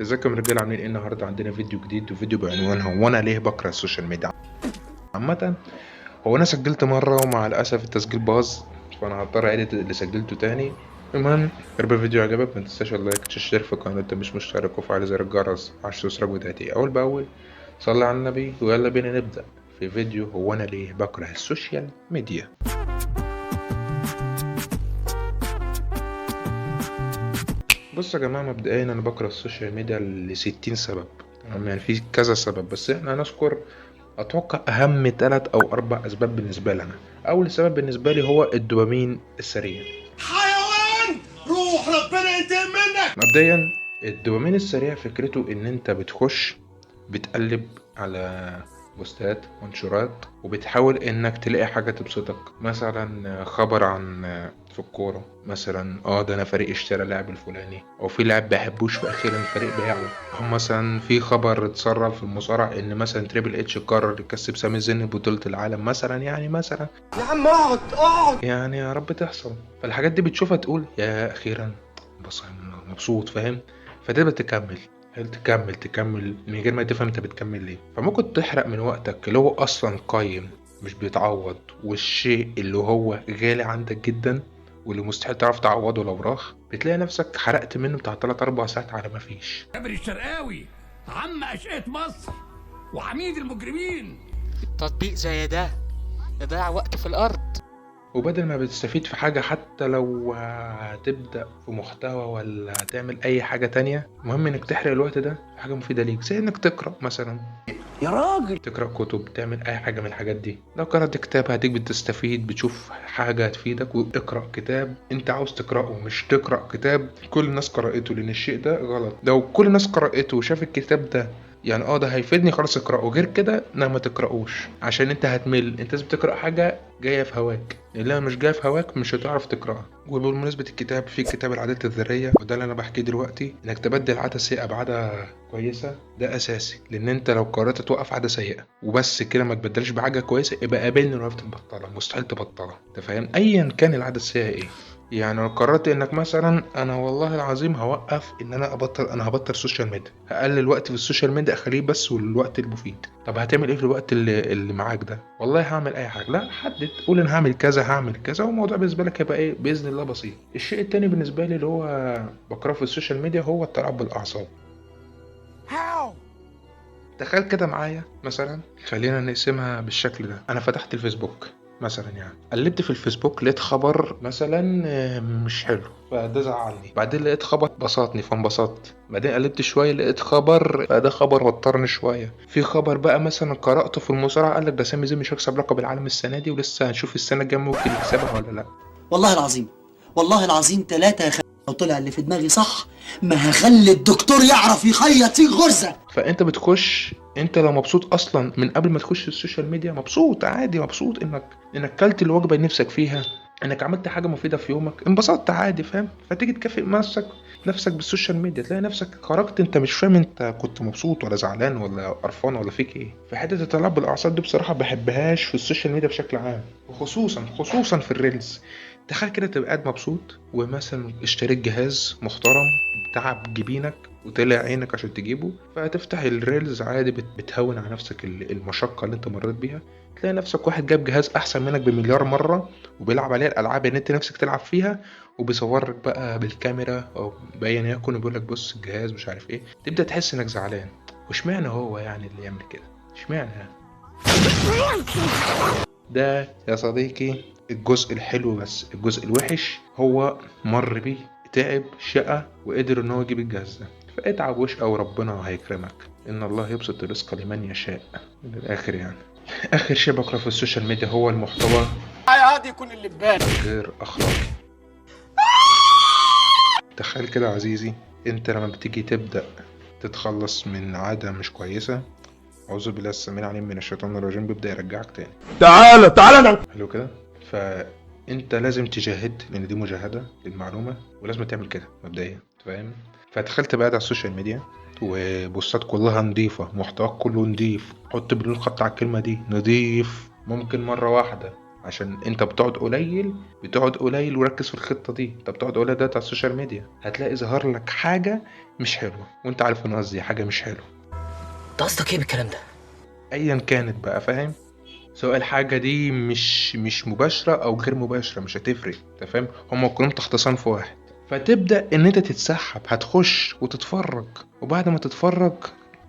ازيكم يا رجاله، عاملين ايه؟ النهارده عندنا فيديو جديد، وفيديو بعنوان هو انا ليه بكره السوشيال ميديا عامه. هو انا سجلت مره ومع الاسف التسجيل باظ، فانا هضطر اعيد اللي سجلته تاني. المهم، قرب الفيديو عجبك ما تنساش اللايك، تشترك في القناه انت مش مشترك، وفعل زر الجرس عشان توصلك فيديوهاتي اول باول. صلي على النبي ويلا بينا نبدا في فيديو هو انا ليه بكره السوشيال ميديا. بص يا جماعة، مبدئيا أنا بكره السوشيال ميديا ل60 سبب. تمام، يعني في كذا سبب بس احنا هنذكر أتوقع أهم 3 أو 4 أسباب بالنسبة لي أنا. أول سبب بالنسبة لي هو الدوبامين السريع. حيوان، روح ربنا ينتقم منك. مبدئيا الدوبامين السريع فكرته إن أنت بتخش بتقلب على بوستات منشورات وبتحاول انك تلاقي حاجة تبسطك، مثلا خبر عن في الكورة مثلا ده انا فريق اشترى لاعب الفلاني، او في لاعب بحبوش واخيرا الفريق بيعه، او مثلا في خبر اتسرب في المصارعة ان مثلا تريبل اتش قرر يكسب سامي زين بطولة العالم مثلا، يعني مثلا يا عم اقعد. يعني يا رب تحصل. فالحاجات دي بتشوفها تقول يا اخيرا، بص أنا مبسوط، فاهم؟ فتبقى تكمل، هل تكمل من غير ما تفهم انت بتكمل ليه. فممكن تحرق من وقتك اللي هو اصلا قايم مش بيتعوض، والشيء اللي هو غالي عندك جدا واللي مستحيل تعرف تعوضه لو راح، بتلاقي نفسك حرقت منه بتاع 3 4 ساعات على ما فيش. جابر الشرقاوي عم أشقة مصر وعميد المجرمين. تطبيق زي ده يضيع وقت في الأرض. وبدل ما بتستفيد في حاجة، حتى لو هتبدأ في محتوى ولا هتعمل أي حاجة تانية، مهم إنك تحرق الوقت ده في حاجة مفيدة ليك، زي إنك تقرأ مثلا، يا راجل، تقرأ كتب، تعمل أي حاجة من الحاجات دي. لو قرأت كتاب هديك بتستفيد، بتشوف حاجة هتفيدك. واقرأ كتاب أنت عاوز تقرأه، مش تقرأ كتاب كل الناس قرأته، لأن الشيء ده غلط. لو كل الناس قرأته وشاف الكتاب ده يعني ده هيفيدني، خلاص اقرأه، غير كده لا ما تقرأوش، عشان انت هتمل. انت لازم تقرأ حاجة جاية في هواك، اللي مش جاية في هواك مش هتعرف تقرأها. وبمناسبة الكتاب، في كتاب العادات الذرية، وده اللي انا بحكيه دلوقتي، انك تبدل عادة سيئة بعادة كويسة، ده اساسي. لان انت لو قررت توقف عادة سيئة وبس كده ما تبدلش بحاجة كويسة، يبقى قابلني لو عرفت تبطلها، مستحيل تبطلها. انت فاهم؟ ايا كان العادة السيئة ايه. يعني لو قررت انك مثلا انا والله العظيم هوقف ان انا هبطل السوشيال ميديا، هقلل وقت في السوشيال ميديا، اخليه بس والوقت المفيد. طب هتعمل ايه في الوقت اللي معاك ده؟ والله هعمل اي حاجه. لا، حدد، قول انا هعمل كذا هعمل كذا، والموضوع بالنسبه لك هيبقى ايه باذن الله بسيط. الشيء التاني بالنسبه لي اللي هو بكره في السوشيال ميديا هو التلاعب بالاعصاب. هاو تخيل كده معايا مثلا، خلينا نقسمها بالشكل ده. انا فتحت الفيسبوك مثلا، يعني قلبت في الفيسبوك لقيت خبر مثلا مش حلو، فده زعلني. بعدين لقيت خبر بسطني فانبسطت. بعدين قلبت شويه لقيت خبر، فده خبر وترني شويه. في خبر بقى مثلا قراته في المصارعه، قال لك ده سامي زين مش هيكسب لقب العالم السنه دي، ولسه هنشوف السنه الجايه ممكن يكسبها ولا لا. والله العظيم 3 لو طلع اللي في دماغي صح ما هخلي الدكتور يعرف يخيط فيك غرزة. فانت بتخش، انت لو مبسوط اصلا من قبل ما تخش السوشيال ميديا، مبسوط عادي، مبسوط انك كلت الوجبه اللي نفسك فيها، انك عملت حاجه مفيده في يومك، انبسطت عادي، فاهم؟ فتيجي تكافئ نفسك بالسوشيال ميديا، تلاقي نفسك خرجت انت مش فاهم انت كنت مبسوط ولا زعلان ولا قرفان ولا فيك ايه. في حته التلاعب بالاعصاب دي بصراحه بحبهاش في السوشيال ميديا بشكل عام، وخصوصا في الريلز. تخيل كده تبقى قاعد مبسوط ومثلا اشتريت جهاز محترم تعب جبينك وطلع عينك عشان تجيبه، فتفتح الريلز عادي، بتهون على نفسك المشقة اللي انت مريت بيها. تلاقي نفسك واحد جاب جهاز احسن منك بمليار مرة وبيلعب عليه الالعاب اللي انت نفسك تلعب فيها، وبيصورك بقى بالكاميرا او باين يكون، وبيقول لك بص الجهاز مش عارف ايه. تبدأ تحس انك زعلان، واشمعنى هو يعني اللي يعمل كده؟ اشمعنى يعني؟ ده يا صديقي الجزء الحلو، بس الجزء الوحش هو مر بيه، تعب شقى وقدر ان هو يجيب الجهاز ده. فاتعب واشقى وربنا هيكرمك، ان الله يبسط الرزق لمن يشاء. من الاخر يعني، اخر شيء بكره في السوشيال ميديا هو المحتوى عادي يكون اللي ببالك. غير اخلاقي. تخيل كده يا عزيزي، انت لما بتيجي تبدأ تتخلص من عادة مش كويسة، أعوذ بالله السميع العليم من الشيطان الرجيم، بيبدأ يرجعك تاني. تعالى حلو كده. فانت لازم تجاهد، لان دي مجاهده للمعلومه، ولازم تعمل كده مبدئيا، فاهم؟ فتخيل تبقى قاعد على السوشيال ميديا وبوستات كلها نظيفه، محتواك كله نضيف، حط باللون خط على الكلمه دي نضيف، ممكن مره واحده عشان انت بتقعد قليل وركز في الخطه دي. انت بتقعد قليل ده على السوشيال ميديا، هتلاقي ظهر لك حاجه مش حلوة، وانت عارف ان قصدي حاجة مش حلوة انت قصدك ايه بالكلام ده؟ ايا كانت بقى، فاهم؟ سواء الحاجة دي مش مباشرة او غير مباشرة مش هتفرق، انت فاهم؟ هما كلهم تحت صنف واحد. فتبدأ ان انت تتسحب، هتخش وتتفرج، وبعد ما تتفرج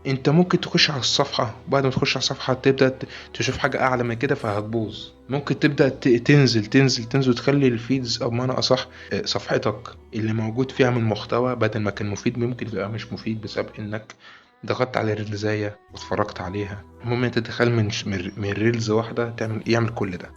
انت ممكن تخش على الصفحة، وبعد ما تخش على الصفحة تبدأ تشوف حاجة اعلى من كده فهتبوظ. ممكن تبدأ تنزل وتخلي الفيدز او بمعنى اصح صفحتك اللي موجود فيها من محتوى بدل ما كان مفيد ممكن يبقى مش مفيد بسبب انك ضغطت على ريلزاية واتفرجت عليها. المهم انت تتخيل من ريلز واحدة يعمل كل ده.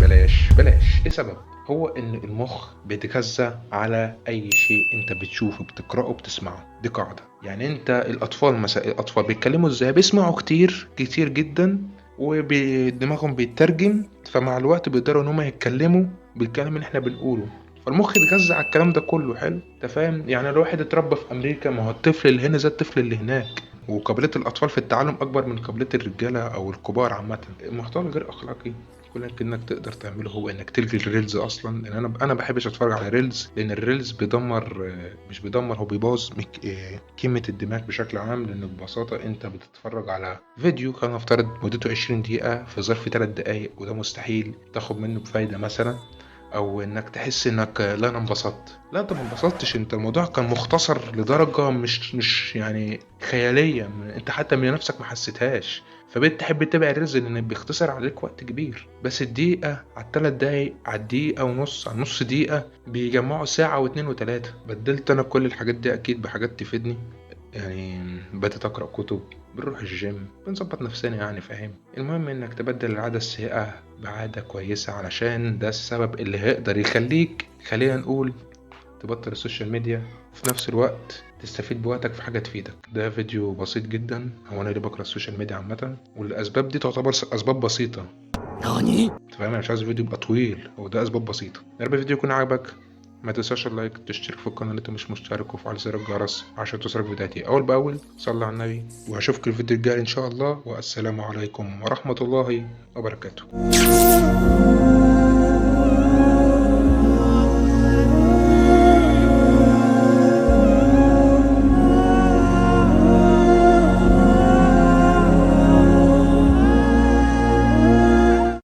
بلاش. ايه سبب؟ هو ان المخ بيتغذى على اي شيء انت بتشوفه بتقرأه بتسمعه، دي قاعدة. يعني انت الاطفال مثلا، الاطفال بيتكلموا ازاي؟ بيسمعوا كتير جدا ودماغهم بيترجم، فمع الوقت بيقدروا ان هم يتكلموا بالكلام اللي احنا بنقوله، فالمخ اتغذى على الكلام ده كله. حلو، انت فاهم؟ يعني لو واحد اتربى في امريكا، ما هو الطفل اللي هنا زي الطفل اللي هناك، وقابلية الاطفال في التعلم اكبر من قابلية الرجاله او الكبار عامه. المحتوى الغير اخلاقي كل انك تقدر تعمله هو انك تلغي الريلز اصلا. لان انا بحبش اتفرج على ريلز، لان الريلز بيدمر، مش بيدمر، هو بيبوظ كلمة الدماغ بشكل عام. لان ببساطة انت بتتفرج على فيديو خلينا نفترض مدته 20 دقيقة في ظرف 3 دقايق، وده مستحيل تاخد منه بفايدة مثلا، او انك تحس انك لا انا انبسطت. لا انت ما انبسطتش، انت الموضوع كان مختصر لدرجة مش يعني خيالية، انت حتى من نفسك ما حسيتهاش. فبقيت تحب تتابع الريلز لان بيختصر عليك وقت كبير. بس الدقيقة على الثلاث دقايق على الدقيقة ونص على نص دقيقة بيجمعوا ساعة واتنين وتلاتة. بدلت انا كل الحاجات دي اكيد بحاجات تفيدني. يعني بدأت أقرأ كتب، بنروح الجيم، بنظبط نفسنا يعني، فاهم؟ المهم إنك تبدل العادة السيئة بعادة كويسة، علشان ده السبب اللي هيقدر يخليك، خلينا نقول، تبطل السوشيال ميديا وفي نفس الوقت تستفيد بوقتك في حاجة تفيدك. ده فيديو بسيط جدا، هو أنا ليه بكره السوشيال ميديا عامة، والأسباب دي تعتبر أسباب بسيطة. ناني؟ أنت فاهم؟ أنا مش عايز الفيديو يبقى طويل، هو ده أسباب بسيطة. يا رب الفيديو يكون عاجبك. ما تنساش اللايك، تشترك في القناة اللي انت مش مشترك، وفعل زر الجرس عشان توصلك فيديوهاتي اول باول. صلى على النبي، واشوفك الفيديو الجاي ان شاء الله، والسلام عليكم ورحمة الله وبركاته.